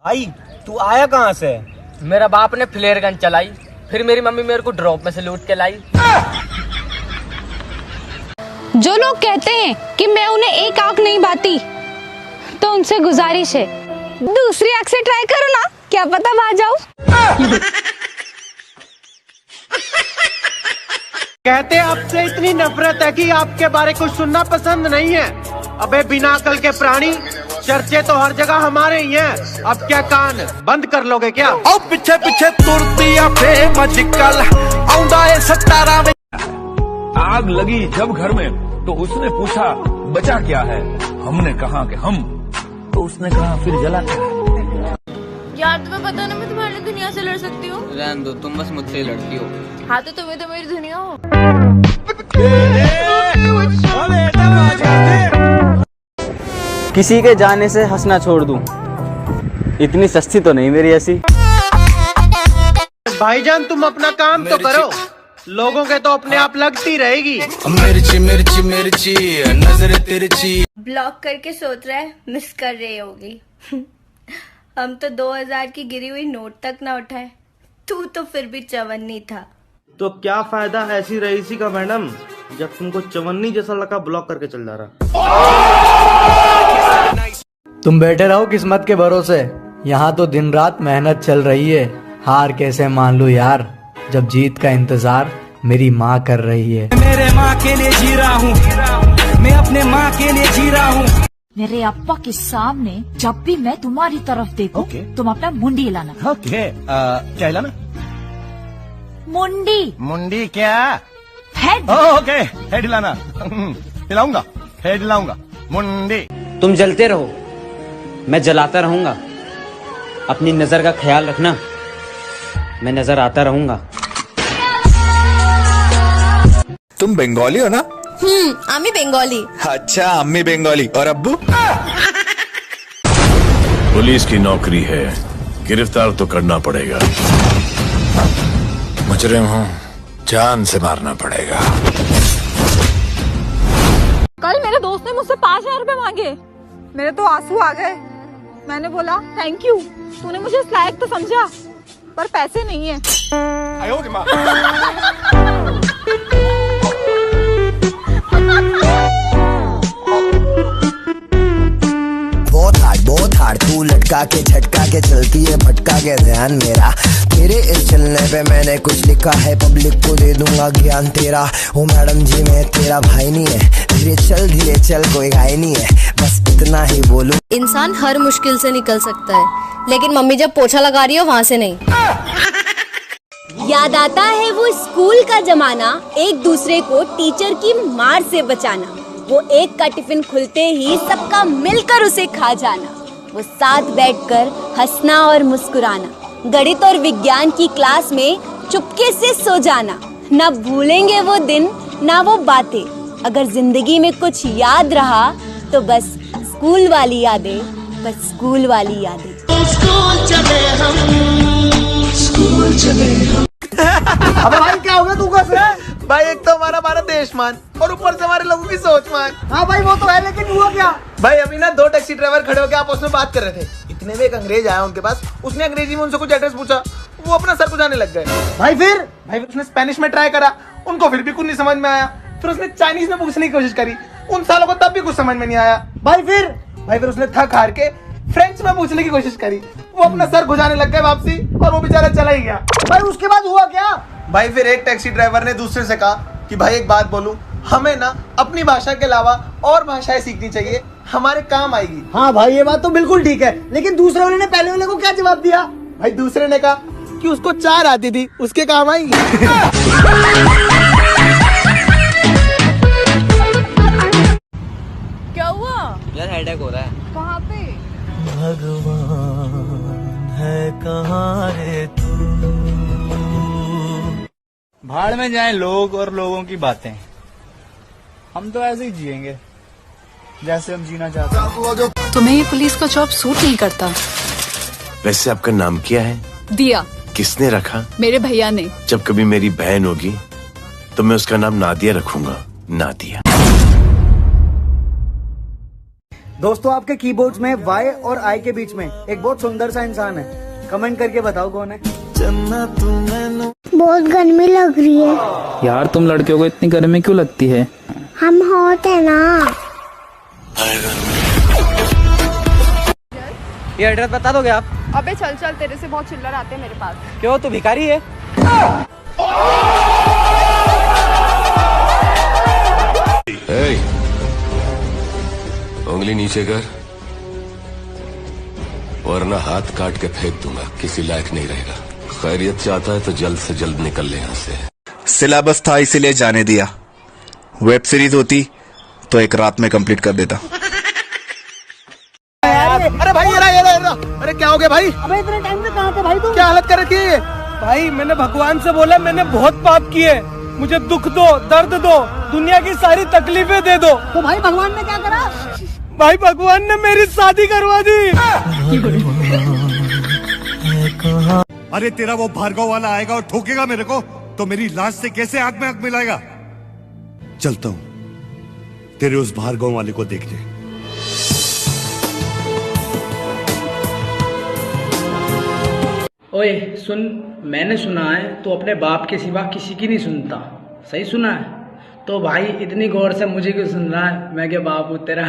भाई तू आया कहाँ से? मेरा बाप ने फ्लेयर गन चलाई, फिर मेरी मम्मी मेरे को ड्रॉप में से लूट के लाई। जो लोग कहते हैं कि मैं उन्हें एक आंख नहीं भाती, तो उनसे गुजारिश है दूसरी आंख से ट्राई करो ना, क्या पता भा जाओ। कहते आपसे इतनी नफरत है कि आपके बारे कुछ सुनना पसंद नहीं है। अबे बिना अकल के प्राणी, चर्चे तो हर जगह हमारे ही हैं। अब क्या कान बंद कर लोगे क्या? और पीछे पीछे तुरती या फेमजिकल आउंदा ए 17 में। आग लगी जब घर में तो उसने पूछा बचा क्या है, हमने कहा कि हम, तो उसने कहा फिर जला क्या है। यार तुम्हें पता ना मैं तुम्हारे लिए दुनिया से लड़ सकती हूँ। रहने दो, तुम बस मुझसे ही लड़ती हो। हाँ तो तुम्हें तो मेरी दुनिया हो। किसी के जाने से हंसना छोड़ दूं, इतनी सस्ती तो नहीं मेरी हंसी। भाईजान तुम अपना काम तो करो, लोगों के तो अपने आप लगती रहेगी। मिर्ची मिर्ची मिर्ची नजर तिरछी। ब्लॉक करके सोच रहा है मिस कर रही होगी। हम तो 2000 की गिरी हुई नोट तक ना उठाए, तू तो फिर भी चवन्नी था। तो क्या फायदा ऐसी रईसी का मैडम, जब तुमको चवन्नी जैसा लगा ब्लॉक करके चल जा रहा। तुम बैठे रहो किस्मत के भरोसे, यहाँ तो दिन रात मेहनत चल रही है। हार कैसे मान लूं यार, जब जीत का इंतजार मेरी माँ कर रही है। मेरे माँ के लिए जी रहा हूँ, मैं अपने माँ के लिए जी रहा हूँ। मेरे अप्पा के सामने जब भी मैं तुम्हारी तरफ देखूं, तुम अपना मुंडी हिलाना। क्या हिलाना? मुंडी। मुंडी क्या? हेड। ओके, हेड हिलाना। हिलाऊंगा, हेड हिलाऊंगा, मुंडी। तुम जलते रहो, मैं जलाता रहूंगा। अपनी नजर का ख्याल रखना, मैं नजर आता रहूंगा। तुम बंगाली हो ना? आमी बेंगोली। अच्छा, अम्मी बंगाली और अब्बू? पुलिस की नौकरी है, गिरफ्तार तो करना पड़ेगा। मुजरिम हूँ, जान से मारना पड़ेगा। कल मेरे दोस्त ने मुझसे 5000 रुपए मांगे, मेरे तो आंसू आ गए। मैंने बोला थैंक यू, तूने मुझे इस लायक तो समझा, पर पैसे नहीं है। बहुत हार्ड तू लटका के झटका के चलती है, भटका के ध्यान मेरा। तेरे इस चलने पे मैंने कुछ लिखा है, पब्लिक को दे दूंगा ज्ञान तेरा। ओ मैडम जी मैं तेरा भाई नहीं है, धीरे चल कोई घाई नहीं है, बस इतना ही बोलूं। इंसान हर मुश्किल से निकल सकता है, लेकिन मम्मी जब पोछा लगा रही हो वहाँ से नहीं। याद आता है वो स्कूल का जमाना, एक दूसरे को टीचर की मार से बचाना। वो एक का टिफिन खुलते ही सबका मिलकर उसे खा जाना। वो साथ बैठकर हंसना और मुस्कुराना। गणित और विज्ञान की क्लास में चुपके से सो जाना। न भूलेंगे वो दिन ना वो बातें। अगर जिंदगी में कुछ याद रहा तो बस स्कूल वाली यादें, बस स्कूल वाली यादें। स्कूल चले हम, स्कूल चले हम। अब भाई क्या होगा तू कैसे? भाई एक तो हमारा देश मान, और ऊपर से हमारे लोगों की सोच मान। हाँ भाई वो तो है, लेकिन हुआ क्या? भाई अभी ना 2 टैक्सी ड्राइवर खड़े होकर आपस में बात कर रहे थे। इतने में एक अंग्रेज आया उनके पास, उसने अंग्रेजी में उनसे कुछ एड्रेस पूछा, वो अपना सर खुजाने लग गए। भाई फिर उसने स्पेनिश में ट्राई करा, उनको फिर भी कुछ नहीं समझ में आया। फिर उसने चाइनीज में पूछने की कोशिश करी, उन सालों को तब भी कुछ समझ में नहीं आया। भाई फिर उसने थक हार के फ्रेंच में पूछने की कोशिश करी, वो अपना सर खुजाने लग गए वापसी, और वो बेचारा चला ही गया। भाई उसके बाद हुआ क्या? भाई फिर एक टैक्सी ड्राइवर ने दूसरे से कहा कि भाई एक बात बोलूं, हमें ना अपनी भाषा के अलावा और भाषाएं सीखनी चाहिए, हमारे काम आएगी। हाँ भाई ये बात तो बिल्कुल ठीक है, लेकिन दूसरे वाले ने पहले वाले को क्या जवाब दिया? भाई दूसरे ने कहा कि उसको 4 आती थी, उसके काम आएंगी। क्या हुआ? यार हेडेक हो रहा है। कहाँ पे? भगवान है कहाँ रे तू। भाड़ में जाएं लोग और लोगों की बातें, हम तो ऐसे ही जिएंगे जैसे हम जीना चाहते हैं। तुम्हें ये पुलिस का जॉब सूट नहीं करता। वैसे आपका नाम क्या है? दिया। किसने रखा? मेरे भैया ने। जब कभी मेरी बहन होगी तो मैं उसका नाम नादिया रखूंगा, नादिया। दोस्तों आपके कीबोर्ड्स में Y और I के बीच में एक बहुत सुंदर सा इंसान है, कमेंट करके बताओ कौन है। बहुत गर्मी लग रही है यार, तुम लड़कियों को इतनी गर्मी क्यों लगती है? हम हॉट है ना। ये एड्रेस बता दोगे आप? अबे चल चल, तेरे से बहुत चिल्लर आते हैं मेरे पास। क्यों, तू भिखारी है? उंगली नीचे कर, वरना हाथ काट के फेंक दूंगा, किसी लायक नहीं रहेगा। खैरियत चाहता है तो जल्द से जल्द निकल ले यहाँ से। सिलेबस था इसीलिए जाने दिया, वेब सीरीज होती तो एक रात में कंप्लीट कर देता। अरे भाई ये रहा। अरे क्या हो गया भाई? अबे इतने टाइम से कहाँ थे भाई तुम? क्या हालत कर रखी है? भाई मैंने भगवान से बोला मैंने बहुत पाप किए, मुझे दुख दो, दर्द दो, दुनिया की सारी तकलीफें दे दो। तो भाई भगवान ने क्या करा? भाई भगवान ने मेरी शादी करवा दी। अरे तेरा वो भार्गव वाला आएगा और ठोकेगा मेरे को, तो मेरी लाश से कैसे आंख में आंख मिलाएगा? चलता हूँ तेरे उस भार्गव वाले को देखने। ओए सुन, मैंने सुना है तो अपने बाप के सिवा किसी की नहीं सुनता। सही सुना है? तो भाई इतनी गौर से मुझे क्यों सुन रहा है? मैं क्या बाप हूँ तेरा?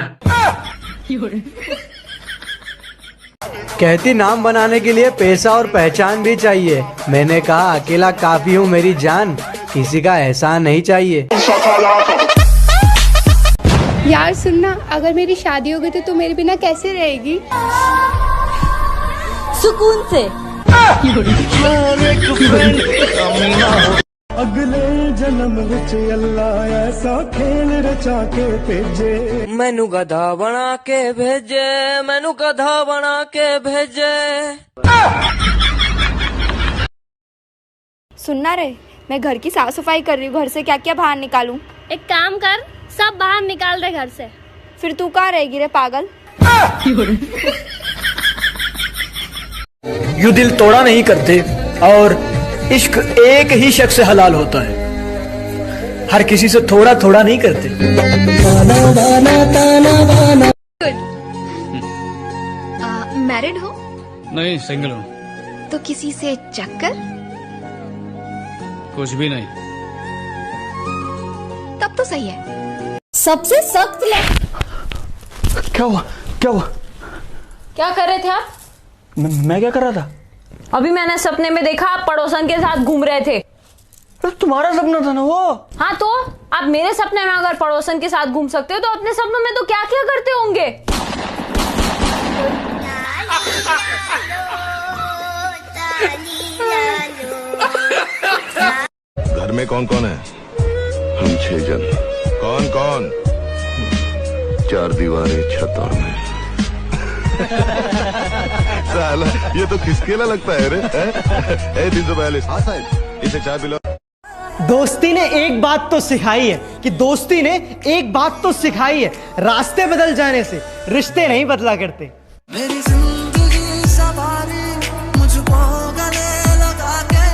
कहती नाम बनाने के लिए पैसा और पहचान भी चाहिए। मैंने कहा अकेला काफी हूँ मेरी जान, किसी का एहसान नहीं चाहिए। यार सुनना, अगर मेरी शादी हो गई तो तू मेरे बिना कैसे रहेगी? सुकून से। अगले जन्म विच अल्लाह ऐसा खेल रचा के भेजे, मैनू गधा बना के भेजे, मैनू गधा बना के भेजे। सुनना रे, मैं घर की साफ सफाई कर रही हूँ, घर से क्या क्या बाहर निकालूं? एक काम कर, सब बाहर निकाल दे घर से। फिर तू कहाँ रहेगी रे पागल? यूं दिल तोड़ा नहीं करते, और इश्क एक ही शख्स से हलाल होता है, हर किसी से थोड़ा थोड़ा नहीं करते। मैरिड हो? नहीं, सिंगल हूँ। तो किसी से चक्कर? कुछ भी नहीं। तब तो सही है। सबसे सख्त क्या हुआ? क्या कर रहे थे आप? मैं क्या कर रहा था? अभी मैंने सपने में देखा आप पड़ोसन के साथ घूम रहे थे। तुम्हारा सपना था ना वो? हाँ तो आप मेरे सपने में अगर पड़ोसन के साथ घूम सकते हो तो अपने सपनों में तो क्या क्या करते होंगे? घर में कौन कौन है? हम 6 जन। कौन कौन? 4 दीवारें, छत और मैं। साला ये तो किसकेला लगता है रे? 342। हाँ साहब, इसे चाय पिलो। दोस्ती ने एक बात तो सिखाई है कि दोस्ती ने एक बात तो सिखाई है, रास्ते बदल जाने से रिश्ते नहीं बदला करते। मेरी जिंदगी सवारी मुझको गले लगा के।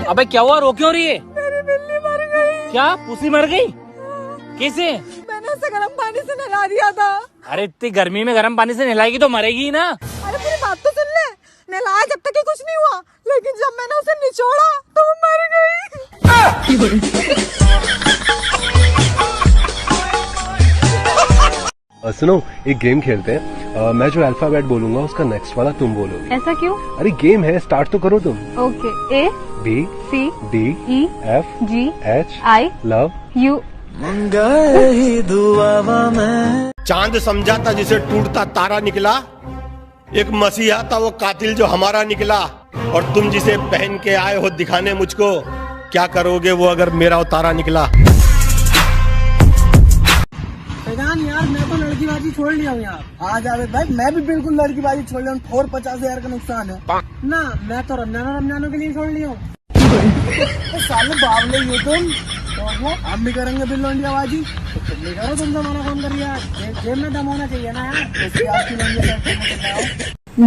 अबे क्या हुआ, रो क्यों रही है? मेरी बिल्ली मर गई। क्या पुसी मर गई? कैसे? मैंने उसे गर्म पानी से नहला दिया था। अरे इतनी गर्मी में गर्म पानी से नहलाएगी तो मरेगी ही ना। अरे पूरी बात तो सुन ले, नहलाया जब तक कुछ नहीं हुआ, लेकिन जब मैंने उसे निचोड़ा तो वो मर गई। सुनो, एक गेम खेलते हैं। मैं जो अल्फाबेट बोलूंगा उसका नेक्स्ट वाला तुम बोलोगे। ऐसा क्यों? अरे गेम है, स्टार्ट तो करो तुम। Okay. A B C D E F G H I love U। चांद समझा था जिसे टूटता तारा निकला, एक मसीहा था वो कातिल जो हमारा निकला, और तुम जिसे पहन के आए हो दिखाने मुझको, क्या करोगे वो अगर मेरा उतारा निकला। यार मैं तो लड़कीबाजी छोड़ लिया हूँ यार। आज आवेद भाई, मैं भी बिल्कुल लड़कीबाजी छोड़ लिया हूँ। और 50,000 का नुकसान है ना। मैं तो रमजानों के लिए छोड़ लिया हूँ। साले बावले हो तुम। तो हम भी करेंगे बिल्लोंडियाबाजी, तुम भी करो। तुम जमाना कौन कर यार, जेब में दम होना चाहिए ना यार।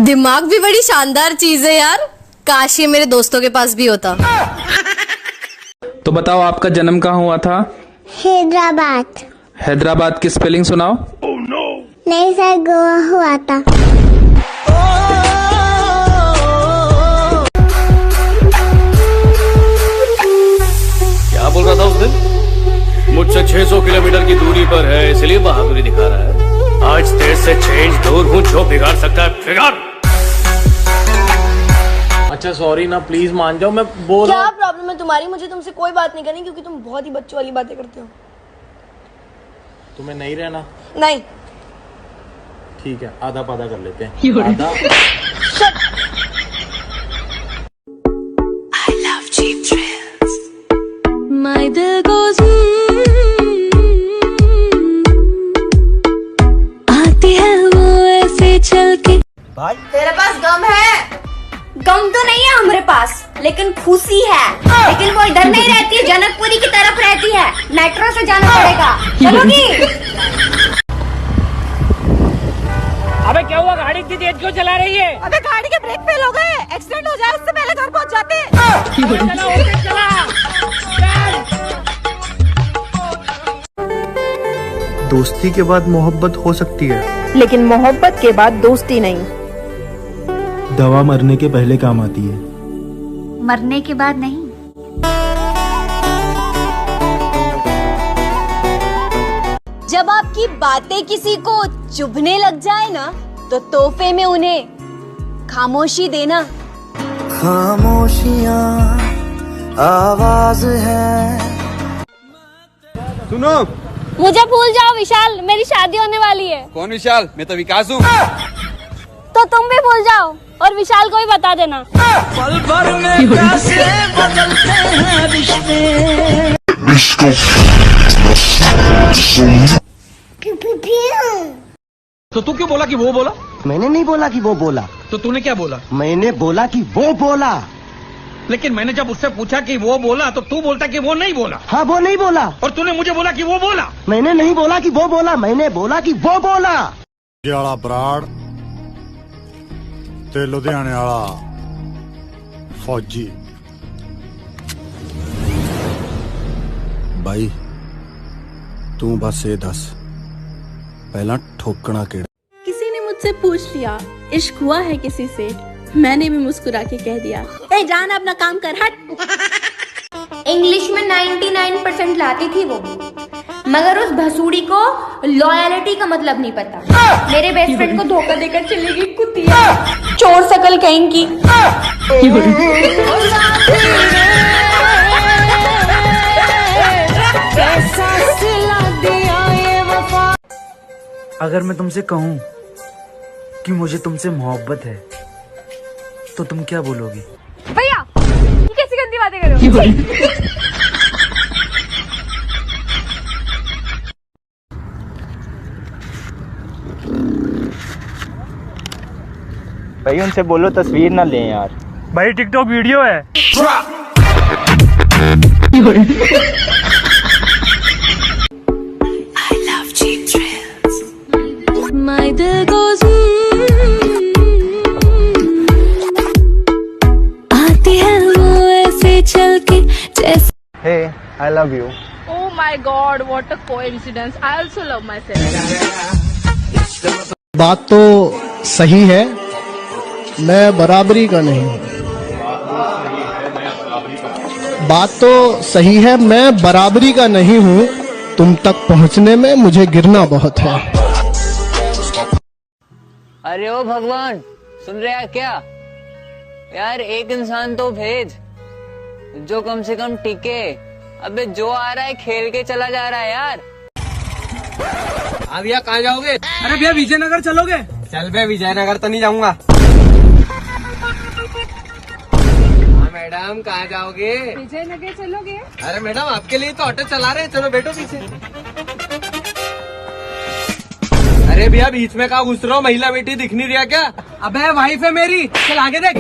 दिमाग भी बड़ी शानदार चीज है यार, काश ये मेरे दोस्तों के पास भी होता। तो बताओ आपका जन्म कहाँ हुआ था? हैदराबाद। हैदराबाद की स्पेलिंग सुनाओ। Oh no! नहीं सर, गोवा हुआ था। क्या बोल रहा था उस दिन? मुझसे 600 किलोमीटर की दूरी पर है इसलिए बहादुरी दिखा रहा है। आज तेरे से चेंज दूर हूँ, जो बिगाड़ सकता है बिगाड़। अच्छा सॉरी ना, प्लीज मान जाओ, मैं बोल क्या प्रॉब्लम है तुम्हारी? मुझे तुमसे कोई बात नहीं करनी क्योंकि तुम बहुत ही बच्चों वाली बातें करते हो। तुम्हें नहीं रहना? नहीं। ठीक है, आधा पाधा कर लेते हैं। आधा। My दिल goes आती है वो ऐसे चल के। भाई तेरे पास गम है? गम तो नहीं है हमारे पास, लेकिन खुशी है। लेकिन वो इधर नहीं रहती है, जनकपुरी की तरफ रहती है। मेट्रो से जाना पड़ेगा, चलोगी? अबे क्या हुआ, गाड़ी इतनी तेज क्यों चला रही है? अबे गाड़ी के ब्रेक फेल हो गए, एक्सीडेंट हो जाए उससे पहले घर पहुंच जाते। चला। दोस्ती के बाद मोहब्बत हो सकती है, लेकिन मोहब्बत के बाद दोस्ती नहीं। दवा मरने के पहले काम आती है, मरने के बाद नहीं। जब आपकी बातें किसी को चुभने लग जाए ना, तो तोहफे में उन्हें खामोशी देना। खामोशियाँ आवाज है। सुनो, मुझे भूल जाओ विशाल, मेरी शादी होने वाली है। कौन विशाल? मैं तो विकास हूँ। तो तुम भी भूल जाओ और विशाल को ही बता देना। पल भर में कैसे बदलते हैं रिश्ते। तो तू क्यों बोला कि वो बोला? मैंने नहीं बोला कि वो बोला। तो तूने क्या बोला? मैंने बोला कि वो बोला। लेकिन मैंने जब उससे पूछा कि वो बोला तो तू बोलता कि वो नहीं बोला। हाँ, वो नहीं बोला। और तूने मुझे बोला कि वो बोला। मैंने नहीं बोला कि वो बोला, मैंने बोला कि वो बोला। वाला बराड़ ते लुधियाने वाला फौजी। भाई तू बस ये दस, पहला ठोकना केड़ा? किसी ने मुझसे पूछ लिया इश्क हुआ है किसी से, मैंने भी मुस्कुरा के कह दिया, ए जान अपना काम कर, हट। इंग्लिश में 99% लाती थी वो, मगर उस भसूड़ी को लॉयलिटी का मतलब नहीं पता। मेरे बेस्ट फ्रेंड को धोखा देकर चली गई कुतिया, चोर शकल कहेंगी। अगर मैं तुमसे कहूँ कि मुझे तुमसे मोहब्बत है, तो तुम क्या बोलोगी? भैया ये कैसी गंदी बातें कर रहे हो? भाई उनसे बोलो तस्वीर ना लें यार। भाई टिकटॉक वीडियो है। My दिल goes आती है वो ऐसे चल के जैसे। Hey, I love you. Oh my God, what a coincidence. I also love myself. बात तो सही है, मैं बराबरी का नहीं हूँ। बात तो सही है, मैं बराबरी का नहीं हूँ। तुम तक पहुँचने में मुझे गिरना बहुत है। अरे ओ भगवान, सुन रहे हैं क्या यार? एक इंसान तो भेज जो कम से कम टिके। अबे जो आ रहा है खेल के चला जा रहा है यार। भैया कहाँ जाओगे? अरे भैया विजयनगर चलोगे? चल बे, विजयनगर तो नहीं जाऊंगा। हाँ मैडम, कहाँ जाओगे? विजयनगर चलोगे? अरे मैडम आपके लिए तो ऑटो चला रहे हैं, चलो बैठो पीछे। अरे भैया बीच में कहाँ घुस रहे हो? महिला बेटी दिख नहीं रहा क्या? अबे वाइफ है मेरी, चल आगे देख।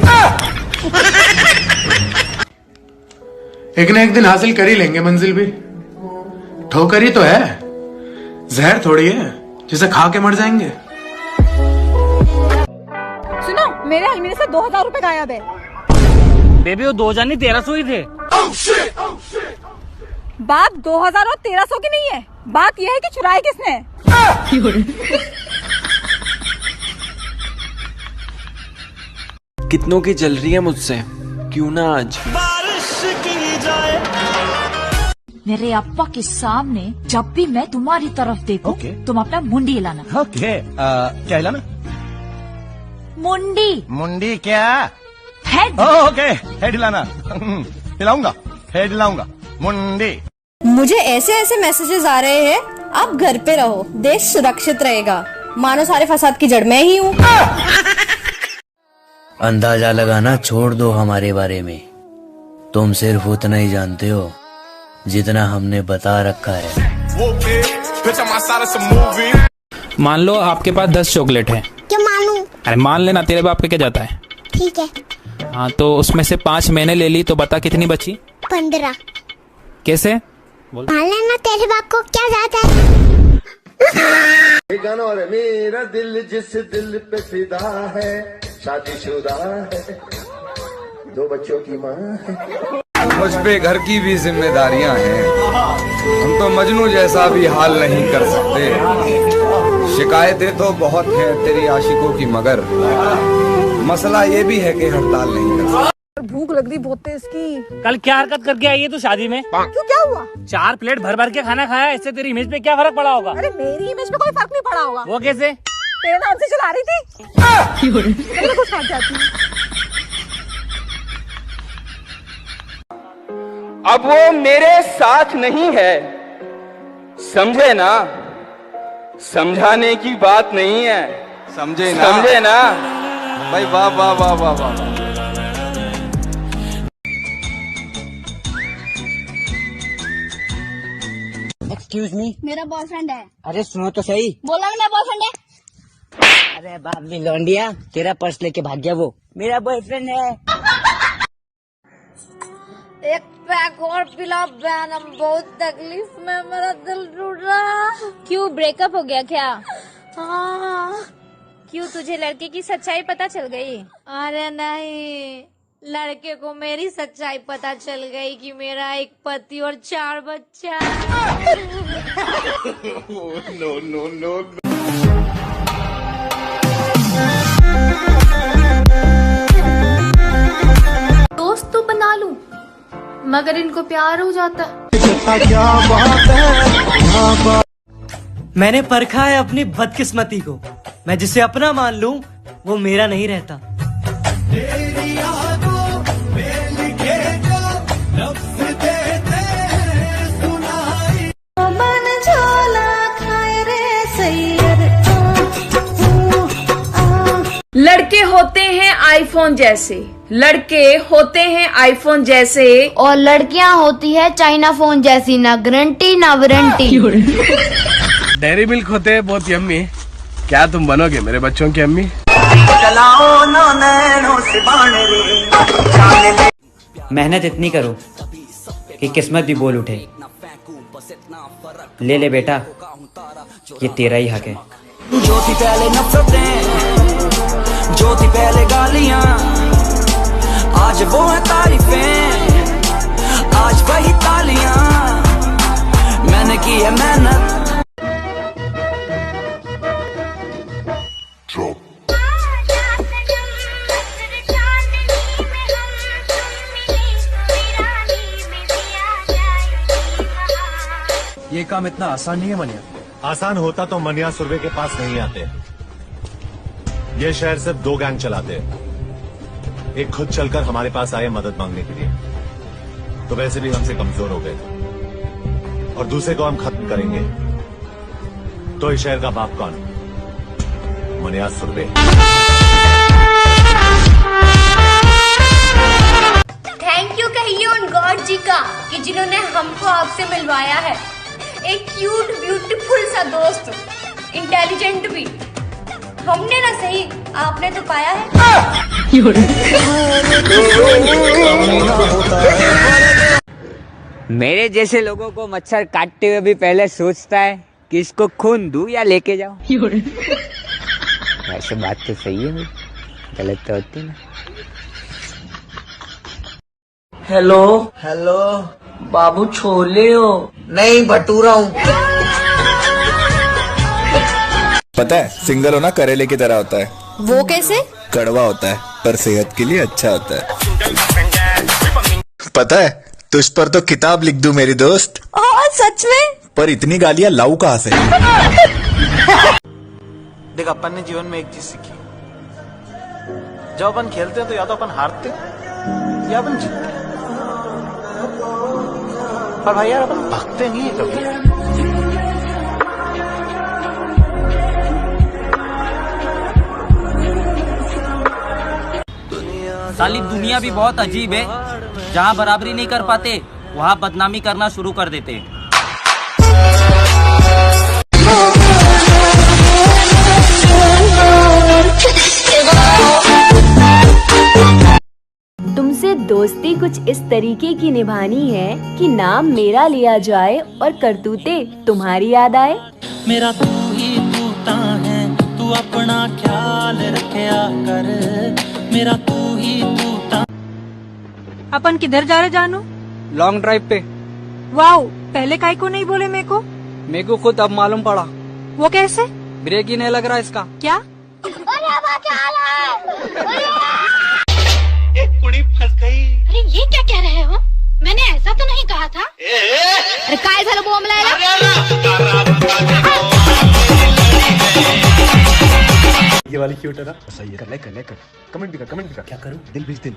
एक ना एक दिन हासिल कर ही लेंगे मंजिल भी। ठोकर ही तो है, जहर थोड़ी है जिसे खा के मर जाएंगे। सुनो, मेरे अलमीरे से 2000 रुपए गायब है। बेबी वो 2000 नहीं 1300 ही थे। बात 2000 और 1300 की नहीं है, बात यह है कि चुराए किसने। कितनों की चल रही है मुझसे, क्यों ना आज। मेरे अप्पा के सामने जब भी मैं तुम्हारी तरफ देखूं, तुम अपना मुंडी हिलाना। ओके, क्या हिलाना? मुंडी। मुंडी क्या? हेड। ओके, हेड हिलाना। हिलाऊंगा, हेड हिलाऊंगा, मुंडी। मुझे ऐसे ऐसे मैसेजेस आ रहे हैं, आप घर पे रहो, देश सुरक्षित रहेगा, मानो सारे फसाद की जड़ मैं ही हूँ। अंदाजा लगाना छोड़ दो हमारे बारे में, तुम सिर्फ उतना ही जानते हो जितना हमने बता रखा है। मान लो आपके पास 10 चॉकलेट है। क्या मानूं? अरे मान लेना, तेरे बाप का क्या जाता है। ठीक है। हाँ, तो उसमें से 5 मैंने ले ली, तो बता कितनी बची? 15। कैसे? मान लेना, तेरे बाप को क्या जाता है। और मेरा दिल जिस दिल पे फिदा है, शादीशुदा है, 2 बच्चों की माँ है। मुझ पे घर की भी जिम्मेदारियां हैं, हम तो मजनू जैसा भी हाल नहीं कर सकते। शिकायतें तो बहुत हैं तेरी आशिकों की, मगर मसला ये भी है कि हड़ताल नहीं कर सकते। भूख लग रही बहुत तेज की। कल क्या हरकत करके आई है तू शादी में? क्यों, क्या हुआ? 4 प्लेट भर भर के खाना खाया, इससे तेरी इमेज पे क्या फर्क पड़ा होगा? अरे मेरी इमेज पे कोई फर्क नहीं पड़ा होगा। वो कैसे? तेरे नाम से चला रही थी। मेरे को खाट जाती। अब वो मेरे साथ नहीं है, समझे ना? समझाने की बात नहीं है, समझे ना? समझे ना भाई? वाह वाह वाह वाह वाह। एक्सक्यूज मी, मेरा बॉयफ्रेंड है। अरे सुनो तो सही। बोला मेरा बॉयफ्रेंड है। अरे बाप भी लौंडिया, तेरा पर्स लेके भाग गया वो। मेरा बॉयफ्रेंड है। एक पैक और पिला बैनम, बहुत तकलीफ में, मेरा दिल टूट रहा। क्यों, ब्रेकअप हो गया क्या? हाँ। क्यों, तुझे लड़के की सच्चाई पता चल गई? अरे नहीं, लड़के को मेरी सच्चाई पता चल गई कि मेरा एक पति और 4 बच्चा। No no no. दोस्त तो बना लूं, मगर इनको प्यार हो जाता। क्या बात है। मैंने परखा है अपनी बदकिस्मती को, मैं जिसे अपना मान लूं वो मेरा नहीं रहता। लड़के होते हैं आईफोन जैसे, लड़के होते हैं आईफोन जैसे, और लड़कियां होती है चाइना फोन जैसी, ना गारंटी ना वारंटी। डेयरी मिल्क होते हैं बहुत यम्मी, क्या तुम बनोगे मेरे बच्चों की अम्मी? मेहनत इतनी करो कि किस्मत भी बोल उठे। ले ले बेटा, ये तेरा ही हक है। जो थी पहले नफरतें, जो थी पहले गालियां, आज वो है तारीफें, आज वही तालियां, मैंने की है मेहनत। ये काम इतना आसान नहीं है मनिया। आसान होता तो मनिया सुरवे के पास नहीं आते। ये शहर सिर्फ 2 गैंग चलाते हैं, एक खुद चलकर हमारे पास आए मदद मांगने के लिए, तो वैसे भी हमसे कमजोर हो गए, और दूसरे को हम खत्म करेंगे तो इस शहर का बाप कौन? मनिया सुरवे। थैंक यू कहिए उन गॉड जी का कि जिन्होंने हमको आपसे मिलवाया है। एक क्यूट ब्यूटीफुल सा दोस्त, इंटेलिजेंट भी। हमने ना सही, आपने तो पाया है। मेरे जैसे लोगों को मच्छर काटते हुए भी पहले सोचता है कि इसको खून दूं या लेके जाऊं। वैसे बात तो सही है, गलत तो होती ना। हेलो हेलो, बाबू छोले हो? नहीं, भटूरा हूँ। पता है सिंगल होना करेले की तरह होता है। वो कैसे? कड़वा होता है पर सेहत के लिए अच्छा होता है। पता है तुझ पर तो किताब लिख दूं मेरी दोस्त। सच में? पर इतनी गालियां लाऊ कहाँ से? देख अपन ने जीवन में एक चीज सीखी, जब अपन खेलते हैं तो या तो अपन हारते या अपन जीतते हैं, पर भाई यार अपन भागते नहीं है कभी। साली दुनिया भी बहुत अजीब है, जहाँ बराबरी नहीं कर पाते वहाँ बदनामी करना शुरू कर देते। तुमसे दोस्ती कुछ इस तरीके की निभानी है कि नाम मेरा लिया जाए और करतूतें तुम्हारी याद आए। मेरा तू ही तूता है, तू अपना ख्याल रखया कर, मेरा तू ही तूता। अपन किधर जा रहे जानू? लॉन्ग ड्राइव पे। वाओ, पहले काहे को नहीं बोले मेरे को? मेरे को खुद अब मालूम पड़ा। वो कैसे? ब्रेक ही नहीं लग रहा इसका। क्या? एक कुड़ी फंस गई। अरे ये क्या कह रहे हो? मैंने ऐसा तो नहीं कहा था। अरे काय झालं बोंबलायला? ये वाली क्यूट है ना? सही है। कर ले कर। कमेंट भी कर। क्या करूं? दिल भेज दिल।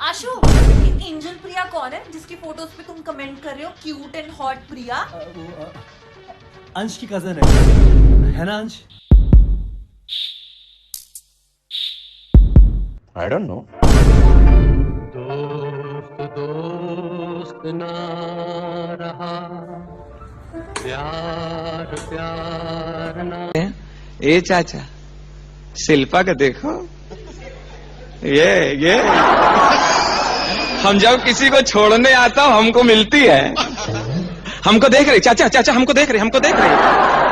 आशु, एंजल प्रिया कौन है जिसकी फोटोज पे तुम कमेंट कर रहे हो क्यूट एंड हॉट प्रिया? अंश की कजन है ना अंश? I don't know. दोस्त ना रहा, प्यार ना। ए चाचा, शिल्पा का देखो, ये हम जब किसी को छोड़ने आता हूँ हमको मिलती है। हमको देख रही चाचा हमको देख रही।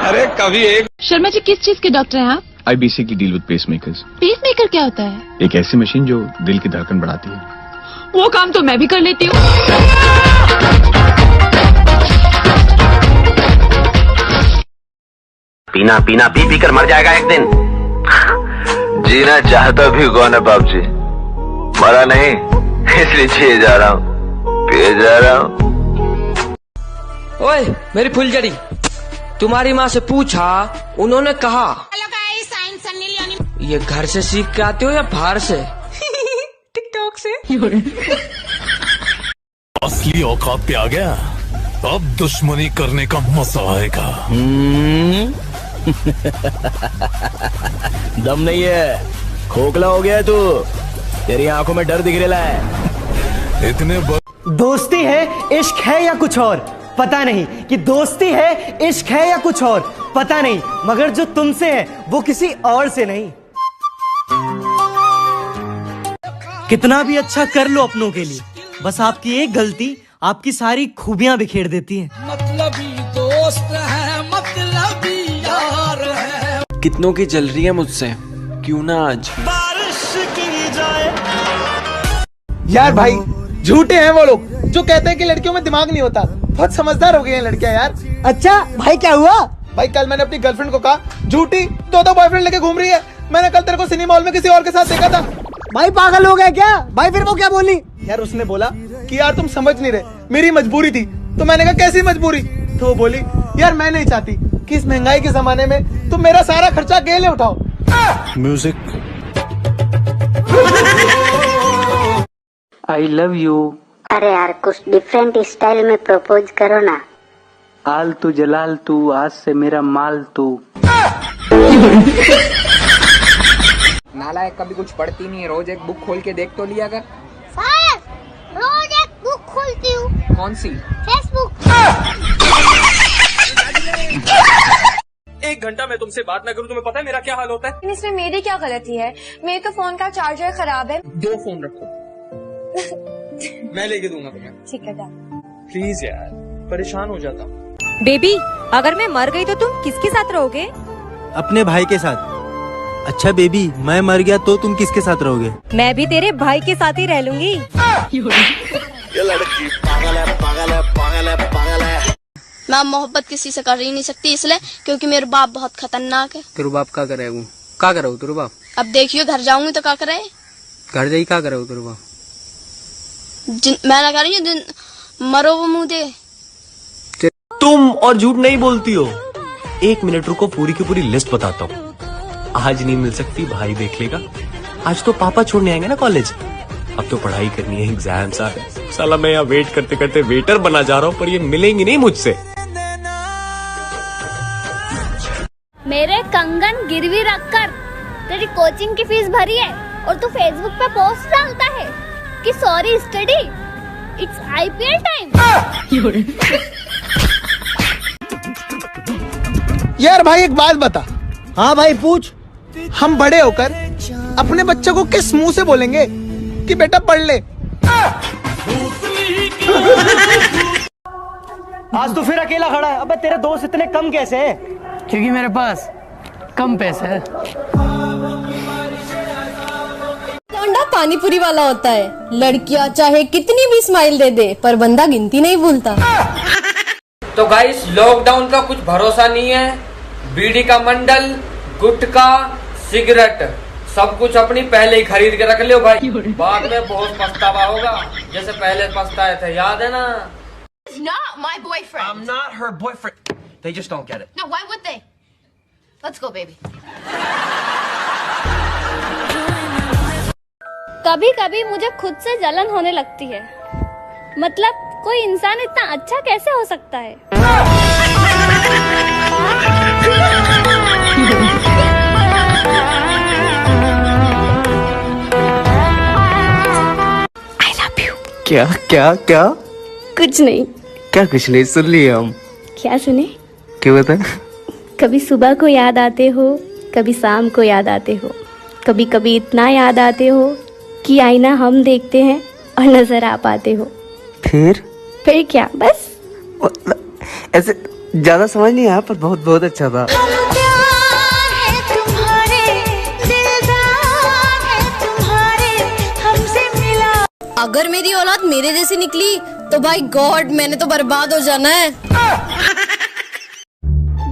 अरे कभी एक। शर्मा जी किस चीज के डॉक्टर हैं आप? I basically deal with pacemakers. Pacemaker क्या होता है? एक ऐसी मशीन जो दिल की धड़कन बढ़ाती है। वो काम तो मैं भी कर लेती हूँ। पीना पी कर मर जाएगा एक दिन। जीना चाहता भी कौन है बाप जी? मरा नहीं, इसलिए जिए जा रहा हूँ, पिए जा रहा हूँ। ओए मेरी फुलझड़ी, तुम्हारी माँ से पूछा, उन्होंने कहा ये घर से सीख के आते हो या बाहर से? टिकटॉक से। असली औकात पे आ गया, अब दुश्मनी करने का मजा आएगा। दम नहीं है, खोखला हो गया तू, तेरी आंखों में डर दिख रहा है। इतने दोस्ती है, इश्क है या कुछ और पता नहीं, कि दोस्ती है, इश्क है या कुछ और पता नहीं, मगर जो तुमसे है वो किसी और से नहीं। कितना भी अच्छा कर लो अपनों के लिए, बस आपकी एक गलती आपकी सारी खूबियां बिखेर देती है। मतलबी दोस्त है, मतलबी यार है। कितनों की जल रही है मुझसे, क्यों ना आज बारिश की जाए। यार भाई झूठे हैं वो लोग जो कहते हैं कि लड़कियों में दिमाग नहीं होता। बहुत समझदार हो गई हैं लड़कियां यार। अच्छा भाई क्या हुआ? भाई कल मैंने अपनी गर्लफ्रेंड को कहा झूठी तो बॉयफ्रेंड लेके घूम रही है। मैंने कल तेरे को सिनेमा हॉल में किसी और के साथ देखा था। भाई पागल हो गया क्या? भाई फिर वो क्या बोली? यार उसने बोला कि यार तुम समझ नहीं रहे, मेरी मजबूरी थी। तो मैंने कहा कैसी मजबूरी? तो वो बोली यार मैं नहीं चाहती कि इस महंगाई के जमाने में तुम मेरा सारा खर्चा अकेले उठाओ। म्यूजिक। I love you. अरे यार कुछ डिफरेंट स्टाइल में प्रपोज करो ना। आल तू जलाल तू, आज से मेरा माल तू। नालायक कभी कुछ पढ़ती नहीं है, रोज एक बुक खोल के देख तो लिया कर। रोज एक बुक खोलती हूँ। कौन सी? फेसबुक। एक घंटा मैं तुमसे बात ना करूं, तुम्हें पता है मेरा क्या हाल होता है? इसमें मेरी क्या गलती है? मेरे तो फोन का चार्जर खराब है। 2 फोन रखो। मैं लेके दूंगा तुम्हें। ठीक है प्लीज यार, परेशान हो जाता हूँ। बेबी, अगर मैं मर गई तो तुम किसके साथ रहोगे? अपने भाई के साथ। अच्छा बेबी, मैं मर गया तो तुम किसके साथ रहोगे? मैं भी तेरे भाई के साथ ही रह लूंगी। ये लड़की पागल है। मैं मोहब्बत किसी से कर ही नहीं सकती, इसलिए क्योंकि मेरे बाप बहुत खतरनाक है। तेरे बाप क्या करे? वो क्या करे? तेरे बाप अब देखियो घर जाऊंगी तो क्या करे? घर जाई क्या करे उधर वहाँ? मैं लगा रही हूँ दिन मरो वो मुंह दे। तुम और झूठ नहीं बोलती हो। 1 मिनट रुको, पूरी की पूरी लिस्ट बताता हूँ। आज नहीं मिल सकती, भाई देख लेगा। आज तो पापा छोड़ने आएंगे ना कॉलेज। अब तो पढ़ाई करनी है, एग्जाम्स आ रहे। साला मैं यहाँ वेट करते करते वेटर बना जा रहा हूँ, पर ये मिलेंगी नहीं मुझसे। मेरे कंगन गिरवी रखकर तेरी कोचिंग की फीस भरी है और तू फेसबुक पे पोस्ट डालता है कि sorry study, it's IPL time. यार भाई एक बात बता। हाँ भाई पूछ। हम बड़े होकर अपने बच्चों को किस मुंह से बोलेंगे कि बेटा पढ़ ले? आज तो फिर अकेला खड़ा है। अबे तेरे दोस्त इतने कम कैसे हैं? क्योंकि मेरे पास कम पैसे है। लौंडा पानीपुरी वाला होता है। लड़कियां चाहे कितनी भी स्माइल दे दे पर बंदा गिनती नहीं भूलता। तो गाइस लॉकडाउन का कुछ भरोसा नहीं है। बीड़ी का मंडल, गुटखा, सिगरेट सब कुछ अपनी पहले ही खरीद के रख लो भाई। बाद में बहुत पछतावा होगा, जैसे पहले पछताए थे, याद है ना? It's not my boyfriend. I'm not her boyfriend. They just don't get it. No, why would they? Let's go, baby. कभी कभी मुझे खुद से जलन होने लगती है। मतलब कोई इंसान इतना अच्छा कैसे हो सकता है? I love you. क्या क्या क्या? कुछ नहीं। क्या कुछ नहीं? सुन लिए हम। क्या सुने? क्यों बता? कभी सुबह को याद आते हो, कभी शाम को याद आते हो, कभी कभी इतना याद आते हो कि आईना हम देखते हैं और नजर आ पाते हो। फिर क्या बस? ऐसे ज्यादा समझ नहीं आया, पर बहुत बहुत अच्छा था। अगर मेरी औलाद मेरे जैसी निकली तो भाई गॉड मैंने तो बर्बाद हो जाना है।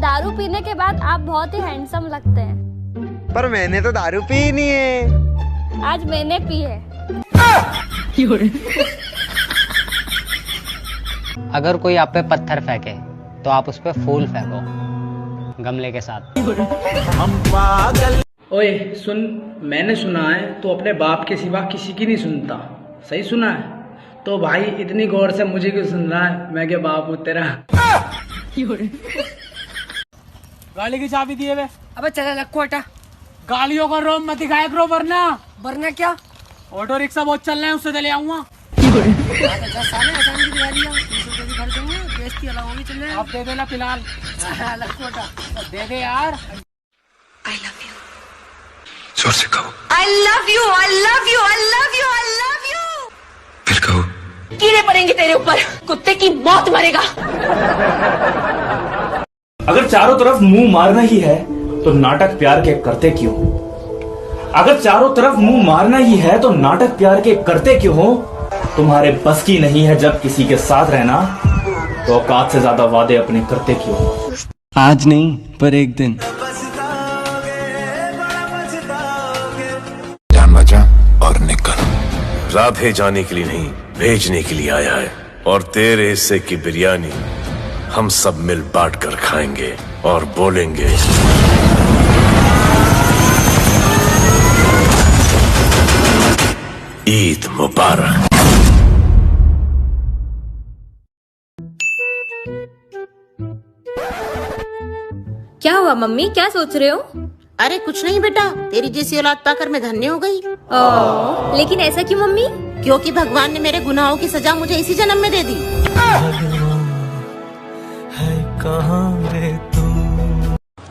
दारू पीने के बाद आप बहुत ही हैंडसम लगते हैं। पर मैंने तो दारू पी ही नहीं है। आज मैंने पी है। अगर कोई आप पे पत्थर फेंके तो आप उस पे फूल फेंको गमले के साथ। ओए सुन, मैंने सुना है तो अपने बाप के सिवा किसी की नहीं सुनता। सही सुना है? तो भाई इतनी गौर से मुझे क्यों सुन रहा है? मैं क्या बाप हूँ तेरा? गाड़ी की चाबी दिए वे। अबे चला लक्को हटा। गाड़ियों का रोम मत दिखाया करो, वरना क्या? ऑटो रिक्शा बहुत चल रहे हैं, उससे चले आऊंगा। आप दे देना फिलहाल। दे दे यार। I love you. जोर से कहो। I love you. I love you. I love you. I love you. फिर कहो। कीड़े पड़ेंगे तेरे ऊपर, कुत्ते की मौत मरेगा। अगर चारों तरफ मुंह मारना ही है तो नाटक प्यार के करते क्यों? अगर चारों तरफ मुंह मारना ही है तो नाटक प्यार के करते क्यों हो? तुम्हारे बस की नहीं है जब किसी के साथ रहना, तो औकात से ज्यादा वादे अपने करते क्यों? आज नहीं पर एक दिन। जान बचा और निकल। राधे जाने के लिए नहीं, भेजने के लिए आया है। और तेरे हिस्से की बिरयानी हम सब मिल बांट कर खाएंगे और बोलेंगे ईद मुबारक। क्या हुआ मम्मी, क्या सोच रहे हो? अरे कुछ नहीं बेटा, तेरी जैसी औलाद पाकर मैं धन्य हो गई। लेकिन ऐसा क्यों मम्मी? क्योंकि भगवान ने मेरे गुनाहों की सजा मुझे इसी जन्म में दे दी।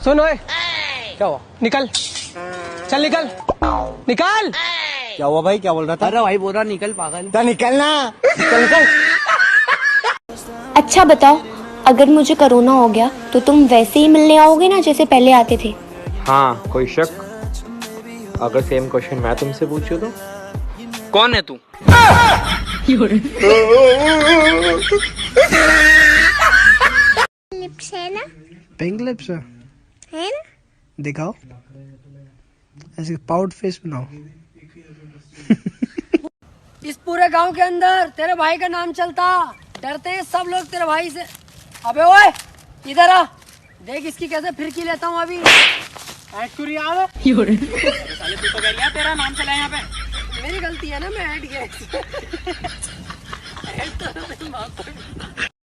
सुन ओए, क्या हुआ? निकल, चल निकल, निकल। क्या हुआ भाई? क्या बोल रहा था? अरे भाई बोल रहा निकल पागल। तो निकलना। निकल। अच्छा बताओ, अगर मुझे कोरोना हो गया तो तुम वैसे ही मिलने आओगे ना जैसे पहले आते थे? हाँ, कोई शक? अगर सेम क्वेश्चन मैं तुमसे पूछूं तो? कौन है तू? लिप्स है ना? पिंक लिप्स है ना? दिखाओ। ऐसे पाउट फेस बनाओ। इस पूरे गांव के अंदर तेरे भाई का नाम चलता, डरते हैं सब लोग तेरे भाई से। अबे ओए इधर आ, देख इसकी कैसे फिरकी लेता हूँ अभी। ऐड क्यों रही है? साले तू तो कह लिया तेरा नाम चला यहाँ पे। मेरी गलती है ना, मैं ऐड किया।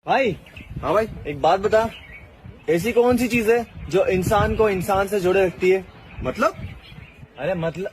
भाई हाँ भाई, एक बात बता, ऐसी कौन सी चीज है जो इंसान को इंसान से जोड़े रखती है? मतलब? अरे मतलब